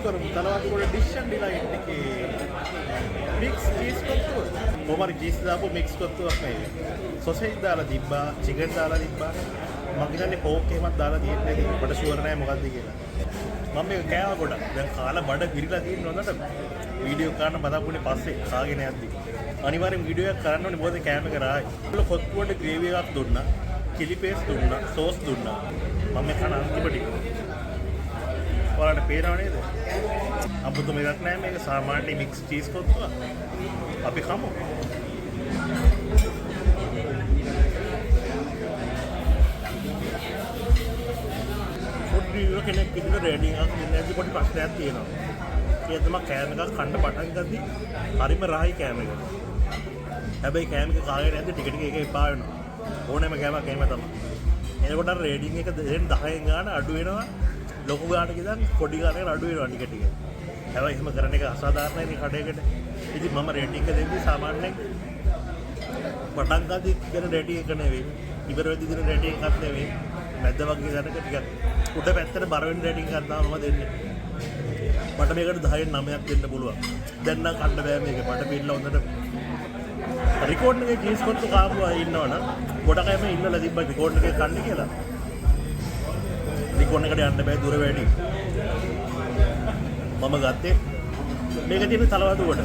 කරමු. තලවාතුගොඩ dish and ඩිලයිට් එකේ mix cheese කොත්තුව. කොහමද චීස් දාපු මික්ස් කොත්තුවක් නෙවෙයි. සොසේජ් දාලා තිබ්බා, චිකන් දාලා තිබ්බා. මම හිතන්නේ පෝක් එකක් දාලා තියෙන්නේ නැහැ. මට ෂුවර් නැහැ මොකද්ද කියලා. මම මේක කෑවා ගොඩක්. දැන් කාලා බඩ පිරීලා තියෙන හොඳට වීඩියෝ කරන්න බදාපුනේ පස්සේ කාගෙන යද්දි. අනිවාර්යෙන් වීඩියෝ එකක් කරන්න ඕනේ මොකද කෑම එක රායි. කොත්තුවට ග්‍රේවි එකක් දුන්නා. chili paste දුන්නා, sauce දුන්නා. මම මේ කන අන්තිම ටික. ඔයාලට පේනව නේද? අමුතුම එකක් නෑ මේක සාමාන්‍ය මික්ස් චීස් කොත්තුව. අපි කමු. ෆුඩ් රිවියුවර් කෙනෙක් විදිහට රේටින් එකක් දෙන්නදී පොඩි ප්‍රශ්නයක් තියෙනවා. ඒ තමයි කෑම එකක් කන්න පටන් ගද්දි හරිම රහයි කෑම එක. හැබැයි කෑම එක කාගෙන යද්දි ටික ටික ඒක එපා වෙනවා. ඕනෑම කෑමක් එහෙම තමයි. එනකොට අර රේටින් එක 10න් ගාන අඩු වෙනවා. ලොකු ගානක ඉඳන් පොඩි ගානකට අඩු වෙනවා ටික ටික. හැබැයි එහෙම කරන එක අසාධාරණයි නේ කඩේකට. ඉතින් මම රේටින් එක දෙන්නේ සාමාන්‍යයෙන් පටන් ගද්දි දෙන රේටින් එක නෙවෙයි. ඉවර වෙද්දි දෙන රේටින් එකක් නෙවෙයි. මැද වගේ දැනක ටිකක් උඩ පැත්තට බර වෙන රේටින් එකක් තමයි මම දෙන්නේ. මට මේකට 10න් 9ක් දෙන්න පුළුවන්. දැන් නම් කන්න බෑ මේක. මට පිළිලා හොඳට රිකෝඩ් එකේ චීස් කොත්තු කාපුවා ඉන්නවනම් ගොඩක් අය මේ ඉන්නලා තිබ්බා රිකෝඩ් එකේ කන්නේ කියලා. රිකෝඩ් එකට යන්න බෑ දුර වැඩි. මම ගත්තේ මේක තියෙන තලවතුගොඩ.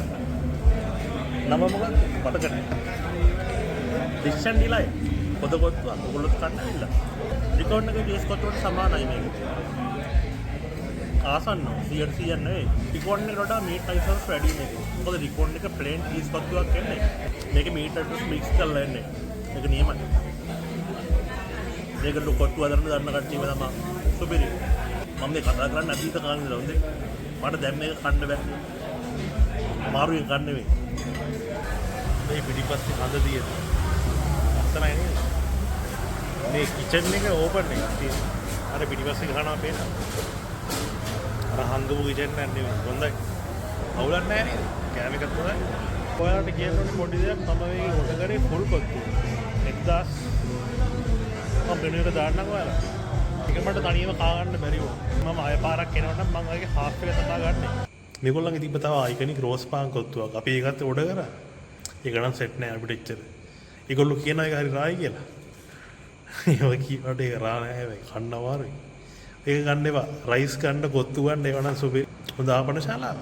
නම මොකක්ද? මතක නැහැ. Dish and delight. පොද කොත්තු ඔයගොල්ලෝ කන්න ඇවිල්ලා. රිකෝඩ් එකේ චීස් කොත්තුවට සමානයි මේක. ආසන්න 100% නෙවෙයි. රිකෝඩ් එකට වඩා මීට් අයිසස් වැඩි මේක. මොකද රිකෝඩ් එක ප්ලේන් චීස් කොත්තුවක් එන්නේ. මේක මීට් අයිසස් මික්ස් කරලා එන්නේ. මේක නියමයි. මේක කොත්තු හදන්න දන්න කට්ටියම තමයි සුපිරි. මම මේ කතා කරන්නේ අතීත කාලේ ඉඳලා හොඳේ. මට දැන් මේක කන්න බෑ. අමාරුවෙන් කන්න නෙවෙයි. මේ පිටිපස්සේ හඳ තියෙන. අස්සනයි නේද? මේ කිචන් එක ඕපන් එකක් තියෙනවා. අර පිටිපස්සේ ගහනවා පේනවා. අර හංගපු කිචන් එක නෙවෙයි. හොඳයි. අවුලක් නැහැ නේද? කෑම එකත් හොඳයි. ඔයාලට කියන්න ඕනේ පොඩි දෙයක් මම මේක ඔඩර් කරේ ෆුල් කොත්තු. 1000 මම මෙනු එක දාන්නම් ඔයාලා. ඒක මට තනියම කා ගන්න බැරි වුණා. මම ආය පාරක් එනවනම් මම ආයේ හාෆ් එක තමයි ගන්නෙ. මේගොල්ලන්ගේ තිබ්බ තව අයිකනික් රෝස් පාන් කොත්තුවක්. අපි ඒකත් ඔඩර් කරා. ඒක නම් සෙට් නෑ අපිට එච්චර. ඒගොල්ලෝ කියනවා ඒක හරි රායි කියලා. ඒක කීවට ඒක රා නෑ හැබැයි කන්න අමාරුයි. ඒක ගන්න එපා. රයිස් ගන්න කොත්තු ගන්න ඒව නම් සුපිරි. හොඳ ආපන ශාලාව.